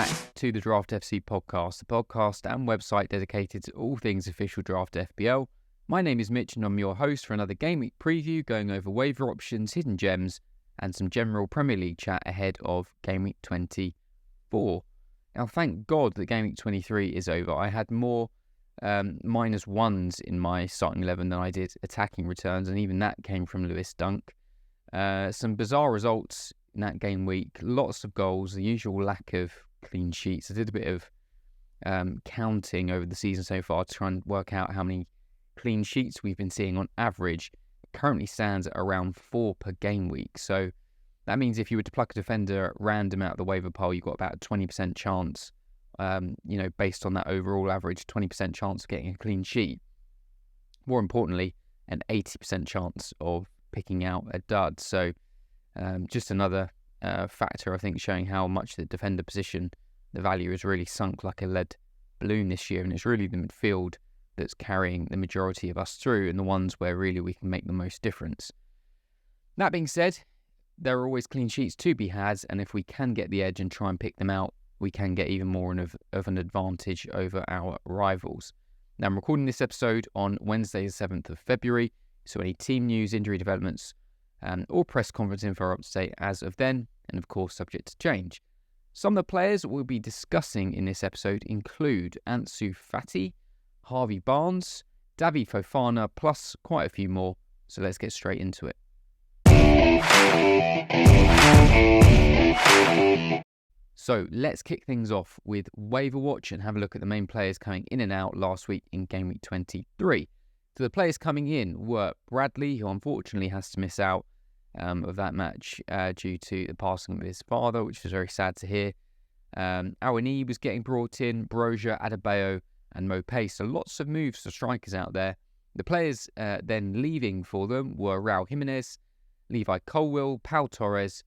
back to the Draft FC podcast, the podcast and website dedicated to all things official draft FPL. My name is Mitch and I'm your host for another game week preview, going over waiver options, hidden gems, and some general Premier League chat ahead of game week 24. Now, thank God that game week 23 is over. I had more minus ones in my starting 11 than I did attacking returns, and even that came from Lewis Dunk. Some bizarre results in that game week, lots of goals, the usual lack of clean sheets. I did a bit of counting over the season so far to try and work out how many clean sheets we've been seeing on average. It currently stands at around 4 per game week. So that means if you were to pluck a defender at random out of the waiver pile, you've got about a 20% chance, based on that overall average, 20% chance of getting a clean sheet. More importantly, an 80% chance of picking out a dud. So just another factor, I think, showing how much the defender position, the value has really sunk like a lead balloon this year. And it's really the midfield that's carrying the majority of us through and the ones where really we can make the most difference. That being said, there are always clean sheets to be had. And if we can get the edge and try and pick them out, we can get even more of an advantage over our rivals. Now, I'm recording this episode on Wednesday, the 7th of February. So any team news, injury developments, or press conference info are up to date as of then, and of course subject to change. Some of the players we'll be discussing in this episode include Ansu Fati, Harvey Barnes, Davi Fofana, plus quite a few more, so let's get straight into it. So let's kick things off with Waiver Watch and have a look at the main players coming in and out last week in game week 23. So the players coming in were Bradley, who unfortunately has to miss out of that match due to the passing of his father, which was very sad to hear. Awani was getting brought in, Broja, Adebayo and Mopé. So lots of moves for strikers out there. The players then leaving for them were Raul Jimenez, Levi Colwill, Pau Torres,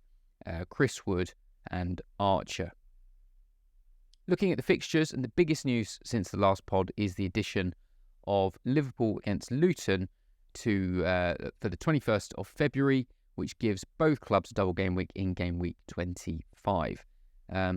Chris Wood and Archer. Looking at the fixtures, and the biggest news since the last pod is the addition of Liverpool against Luton for the 21st of February, which gives both clubs a double game week in game week 25.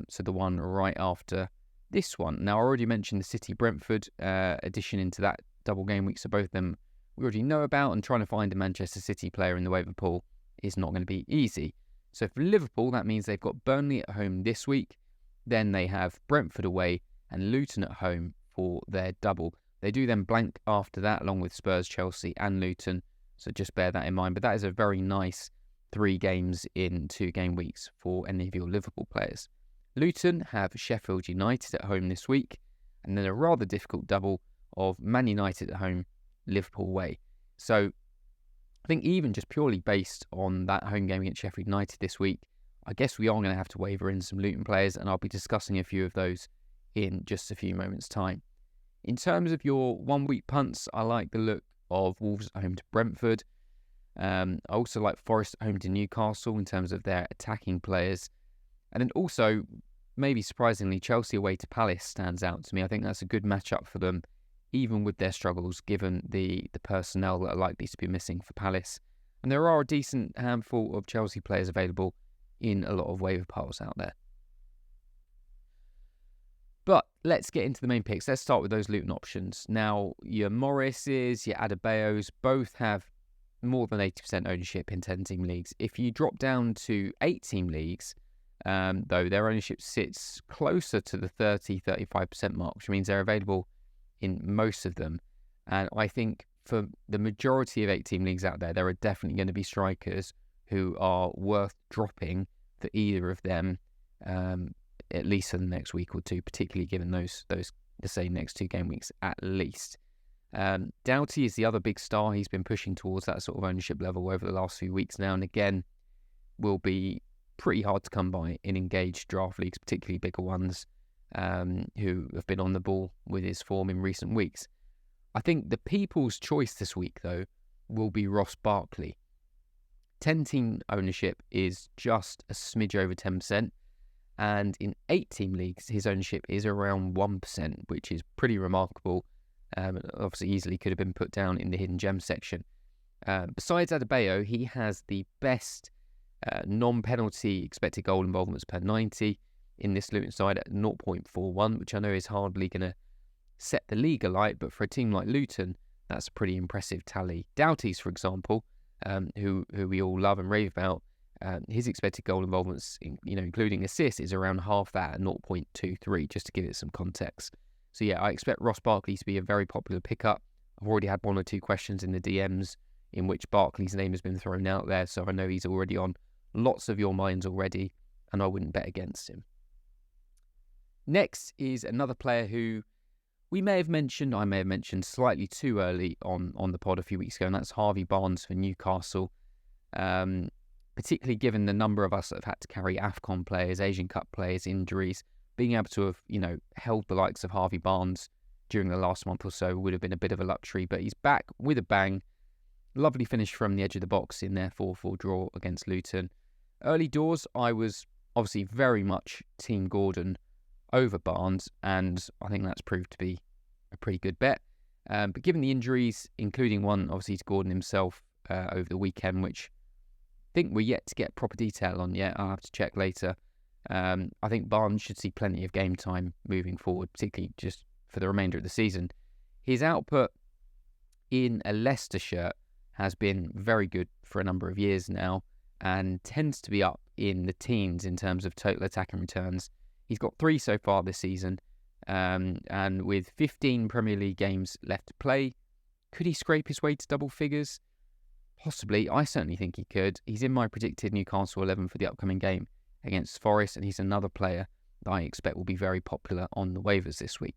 So the one right after this one. Now, I already mentioned the City-Brentford addition into that double game week, so both of them we already know about, and trying to find a Manchester City player in the waiver pool is not going to be easy. So for Liverpool, that means they've got Burnley at home this week, then they have Brentford away and Luton at home for their double. They do then blank after that, along with Spurs, Chelsea and Luton, so just bear that in mind. But that is a very nice 3 games in 2 game weeks for any of your Liverpool players. Luton have Sheffield United at home this week, and then a rather difficult double of Man United at home, Liverpool away. So I think even just purely based on that home game against Sheffield United this week, I guess we are going to have to waiver in some Luton players, and I'll be discussing a few of those in just a few moments' time. In terms of your 1 week punts, I like the look of Wolves at home to Brentford. I also like Forest at home to Newcastle in terms of their attacking players. And then also, maybe surprisingly, Chelsea away to Palace stands out to me. I think that's a good matchup for them, even with their struggles, given the personnel that are likely to be missing for Palace. And there are a decent handful of Chelsea players available in a lot of waiver piles out there. But let's get into the main picks. Let's start with those Luton options. Now, your Morrises, your Adebayos, both have more than 80% ownership in 10-team leagues. If you drop down to 8-team leagues, though, their ownership sits closer to the 30-35% mark, which means they're available in most of them. And I think for the majority of 8-team leagues out there, there are definitely going to be strikers who are worth dropping for either of them, at least for the next week or two, particularly given those the same next 2 game weeks at least. Doughty is the other big star. He's been pushing towards that sort of ownership level over the last few weeks now, and again will be pretty hard to come by in engaged draft leagues, particularly bigger ones, who have been on the ball with his form in recent weeks. I think the people's choice this week, though, will be Ross Barkley. 10-team ownership is just a smidge over 10%. And in 8-team leagues, his ownership is around 1%, which is pretty remarkable. Obviously, easily could have been put down in the hidden gem section. Besides Adebayo, he has the best non-penalty expected goal involvements per 90. in this Luton side at 0.41, which I know is hardly going to set the league alight, but for a team like Luton, that's a pretty impressive tally. Doughty's, for example, who we all love and rave about, his expected goal involvements, including assists, is around half that at 0.23, just to give it some context. So yeah, I expect Ross Barkley to be a very popular pickup. I've already had 1 or 2 questions in the DMs in which Barkley's name has been thrown out there, so I know he's already on lots of your minds already, and I wouldn't bet against him. Next is another player who I may have mentioned slightly too early on the pod a few weeks ago, and that's Harvey Barnes for Newcastle. Particularly given the number of us that have had to carry AFCON players, Asian Cup players, injuries, being able to have, held the likes of Harvey Barnes during the last month or so would have been a bit of a luxury, but he's back with a bang. Lovely finish from the edge of the box in their 4-4 draw against Luton. Early doors, I was obviously very much Team Gordon over Barnes, and I think that's proved to be a pretty good bet. But given the injuries, including one obviously to Gordon himself over the weekend, which I think we're yet to get proper detail on yet, I'll have to check later. I think Barnes should see plenty of game time moving forward, particularly just for the remainder of the season. His output in a Leicester shirt has been very good for a number of years now and tends to be up in the teens in terms of total attacking returns. He's got 3 so far this season, and with 15 Premier League games left to play, could he scrape his way to double figures? Possibly. I certainly think he could. He's in my predicted Newcastle 11 for the upcoming game against Forest, and he's another player that I expect will be very popular on the waivers this week.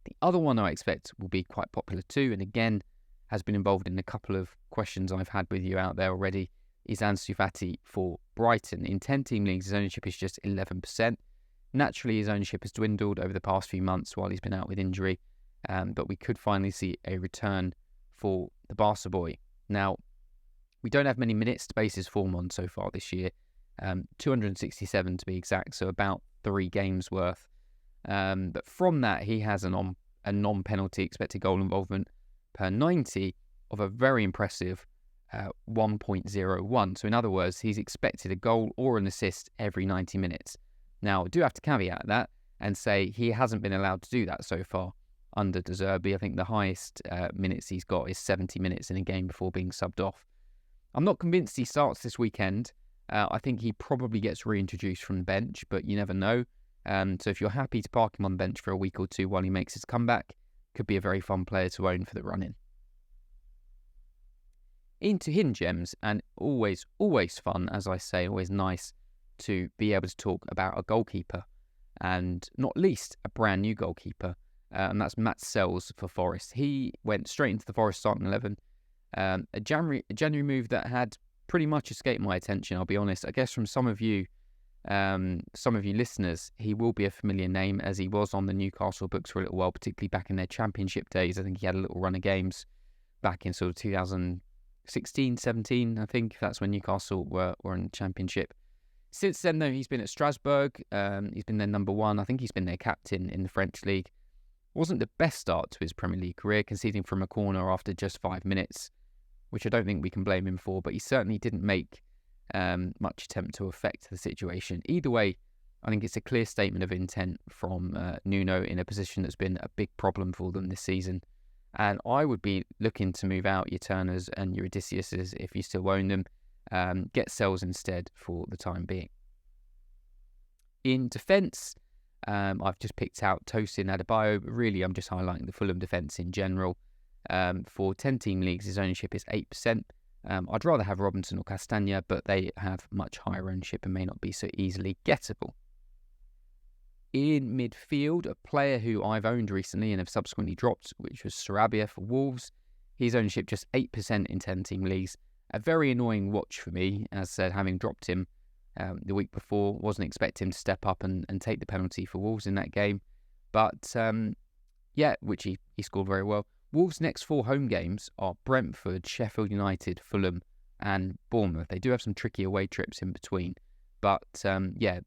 The other one I expect will be quite popular too, and again has been involved in a couple of questions I've had with you out there already, is Ansu Fati for Brighton. In 10-team leagues, his ownership is just 11%. Naturally, his ownership has dwindled over the past few months while he's been out with injury, but we could finally see a return for the Barca boy. Now, we don't have many minutes to base his form on so far this year, 267 to be exact, so about 3 games worth. But from that, he has a non-penalty expected goal involvement per 90 of a very impressive 1.01. So in other words, he's expected a goal or an assist every 90 minutes. Now, I do have to caveat that and say he hasn't been allowed to do that so far under De Zerbi. I think the highest minutes he's got is 70 minutes in a game before being subbed off. I'm not convinced he starts this weekend. I think he probably gets reintroduced from the bench, but you never know. So if you're happy to park him on the bench for a week or two while he makes his comeback, could be a very fun player to own for the run-in. Into hidden gems, and always fun, as I say, always nice to be able to talk about a goalkeeper, and not least a brand new goalkeeper, and that's Matt Sells for Forest. He went straight into the Forest starting 11, a January move that had pretty much escaped my attention, I'll be honest. I guess from some of you listeners, he will be a familiar name as he was on the Newcastle books for a little while, particularly back in their championship days. I think he had a little run of games back in sort of 2016, 17, I think. That's when Newcastle were in the championship. Since then, though, he's been at Strasbourg. He's been their number 1. I think he's been their captain in the French league. Wasn't the best start to his Premier League career, conceding from a corner after just 5 minutes, which I don't think we can blame him for, but he certainly didn't make much attempt to affect the situation. Either way, I think it's a clear statement of intent from Nuno in a position that's been a big problem for them this season. And I would be looking to move out your Turners and your Odysseus's if you still own them. Get Sells instead for the time being. In defence, I've just picked out Tosin Adebayo, but really I'm just highlighting the Fulham defence in general. For 10-team leagues, his ownership is 8%. I'd rather have Robinson or Castagna, but they have much higher ownership and may not be so easily gettable. In midfield, a player who I've owned recently and have subsequently dropped, which was Sarabia for Wolves. His ownership just 8% in 10-team leagues. A very annoying watch for me, as said, having dropped him the week before. Wasn't expecting him to step up and take the penalty for Wolves in that game. But, which he scored very well. Wolves' next 4 home games are Brentford, Sheffield United, Fulham and Bournemouth. They do have some tricky away trips in between. But,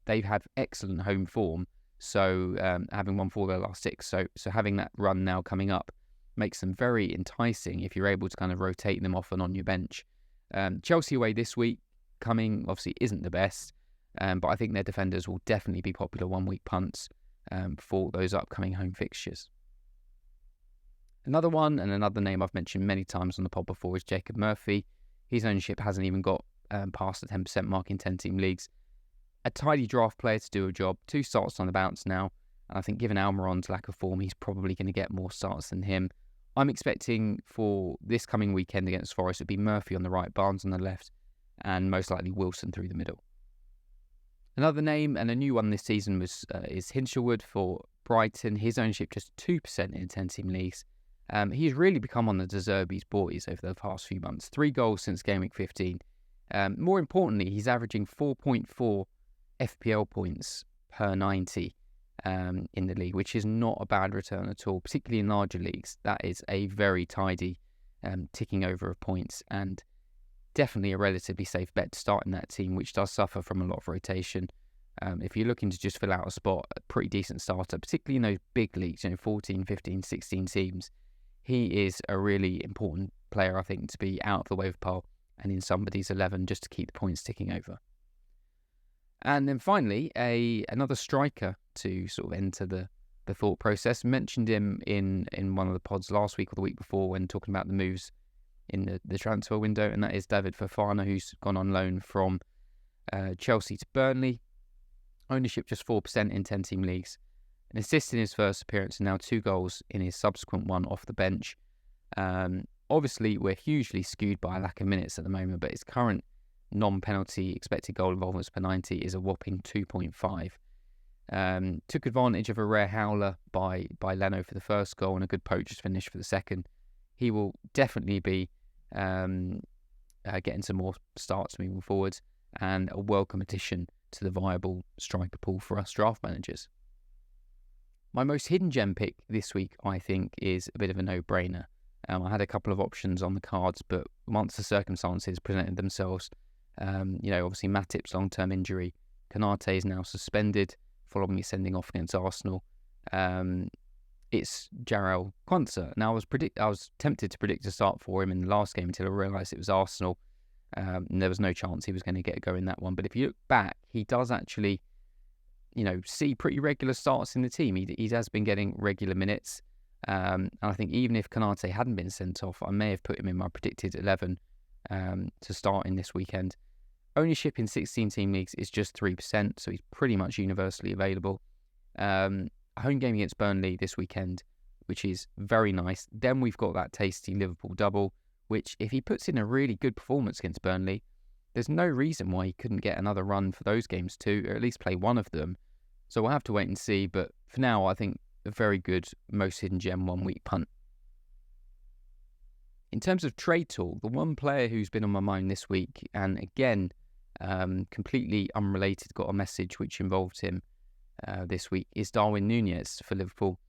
they've had excellent home form. So having won 4 of their last 6. So having that run now coming up makes them very enticing if you're able to kind of rotate them off and on your bench. Chelsea away this week coming obviously isn't the best. but I think their defenders will definitely be popular 1 week punts for those upcoming home fixtures. Another one, and another name I've mentioned many times on the pod before, is Jacob Murphy. His ownership hasn't even got past the 10% mark in 10-team leagues. A tidy draft player to do a job, 2 starts on the bounce now, and I think given Almiron's lack of form, he's probably going to get more starts than him. I'm expecting for this coming weekend against Forest, it'll be Murphy on the right, Barnes on the left, and most likely Wilson through the middle. Another name, and a new one this season, is Hinshelwood for Brighton. His ownership just 2% in 10-team leagues. He's really become one of the De Zerbi's boys over the past few months. 3 goals since game week 15. More importantly, he's averaging 4.4 FPL points per 90 in the league, which is not a bad return at all, particularly in larger leagues. That is a very tidy ticking over of points, and definitely a relatively safe bet to start in that team, which does suffer from a lot of rotation. If you're looking to just fill out a spot, a pretty decent starter, particularly in those big leagues, 14, 15, 16 teams, he is a really important player, I think, to be out of the waiver pile and in somebody's 11 just to keep the points ticking over. And then finally, another striker to sort of enter the thought process. Mentioned him in one of the pods last week or the week before when talking about the moves in the transfer window, and that is David Fofana, who's gone on loan from Chelsea to Burnley. Ownership just 4% in 10-team leagues. An assist in his first appearance and now 2 goals in his subsequent one off the bench. Obviously, we're hugely skewed by a lack of minutes at the moment, but his current non-penalty expected goal involvements per 90 is a whopping 2.5. Took advantage of a rare howler by Leno for the first goal and a good poacher's finish for the second. He will definitely be getting some more starts moving forward, and a welcome addition to the viable striker pool for us draft managers. My most hidden gem pick this week, I think, is a bit of a no-brainer. I had a couple of options on the cards, but once the circumstances presented themselves, obviously Matip's long-term injury, Konate is now suspended following his sending off against Arsenal. It's Jarrell Quansah. Now, I was tempted to predict a start for him in the last game until I realised it was Arsenal. And there was no chance he was going to get a go in that one. But if you look back, he does actually, see pretty regular starts in the team. He has been getting regular minutes. And I think even if Konate hadn't been sent off, I may have put him in my predicted 11 to start in this weekend. Ownership in 16-team leagues is just 3%, so he's pretty much universally available. A home game against Burnley this weekend, which is very nice. Then we've got that tasty Liverpool double, which if he puts in a really good performance against Burnley, there's no reason why he couldn't get another run for those games too, or at least play one of them. So we'll have to wait and see, but for now, I think a very good most hidden gem 1 week punt. In terms of trade talk, the one player who's been on my mind this week, and again, completely unrelated, got a message which involved him this week, is Darwin Núñez for Liverpool.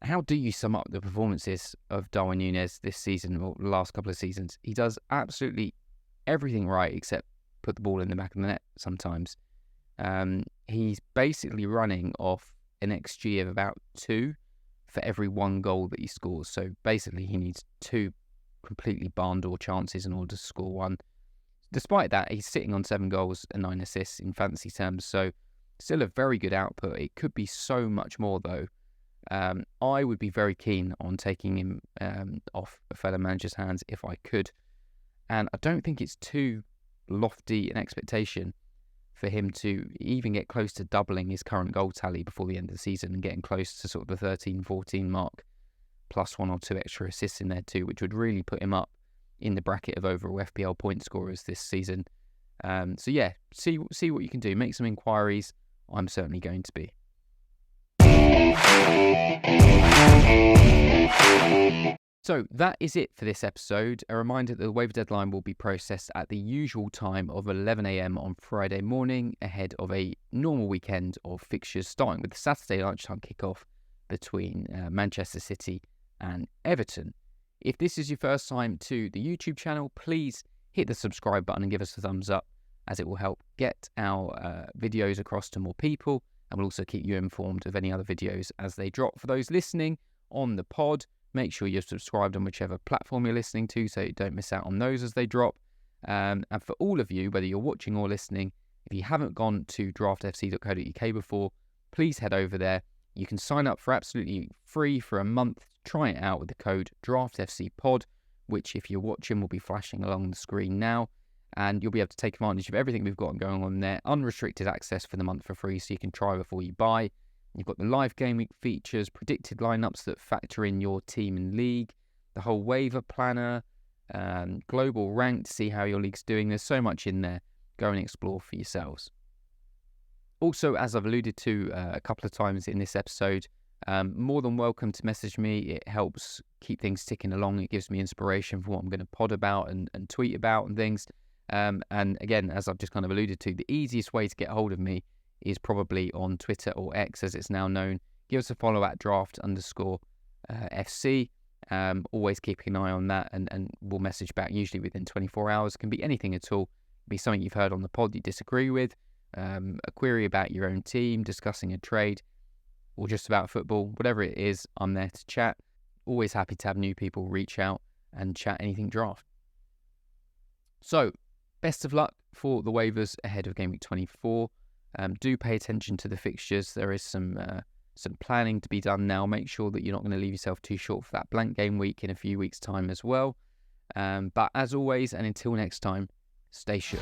How do you sum up the performances of Darwin Núñez this season, or the last couple of seasons? He does absolutely everything right except put the ball in the back of the net sometimes. He's basically running off an XG of about 2 for every 1 goal that he scores. So basically he needs 2 completely barn door chances in order to score 1. Despite that, he's sitting on 7 goals and 9 assists in fantasy terms. So still a very good output. It could be so much more though. I would be very keen on taking him off a fellow manager's hands if I could. And I don't think it's too lofty an expectation for him to even get close to doubling his current goal tally before the end of the season and getting close to sort of the 13-14 mark, plus 1 or 2 extra assists in there too, which would really put him up in the bracket of overall FPL point scorers this season. So yeah, see what you can do. Make some inquiries. I'm certainly going to be. So that is it for this episode. A reminder that the waiver deadline will be processed at the usual time of 11 a.m. on Friday morning, ahead of a normal weekend of fixtures, starting with the Saturday lunchtime kickoff between Manchester City and Everton. If this is your first time to the YouTube channel, please hit the subscribe button and give us a thumbs up, as it will help get our videos across to more people, and will also keep you informed of any other videos as they drop. For those listening on the pod, make sure you're subscribed on whichever platform you're listening to so you don't miss out on those as they drop. And for all of you, whether you're watching or listening, If you haven't gone to draftfc.co.uk before, please head over there. You can sign up for absolutely free for a month. Try it out with the code DRAFTFCPOD, which if you're watching will be flashing along the screen now. And you'll be able to take advantage of everything we've got going on there. Unrestricted access for the month for free, so you can try before you buy. You've got the live game week features, predicted lineups that factor in your team and league, the whole waiver planner, global rank to see how your league's doing. There's so much in there. Go and explore for yourselves. Also, as I've alluded to a couple of times in this episode, more than welcome to message me. It helps keep things ticking along. It gives me inspiration for what I'm going to pod about and tweet about and things. And again, as I've just kind of alluded to, the easiest way to get hold of me is probably on Twitter or X as it's now known. Give us a follow at draft_FC. Always keeping an eye on that and we'll message back usually within 24 hours. It can be anything at all. It can be something you've heard on the pod you disagree with, a query about your own team, discussing a trade, or just about football. Whatever it is, I'm there to chat. Always happy to have new people reach out and chat anything draft. So, best of luck for the waivers ahead of Game Week 24. Do pay attention to the fixtures. There is some planning to be done now. Make sure that you're not going to leave yourself too short for that blank game week in a few weeks' time as well. But as always, and until next time, stay sure.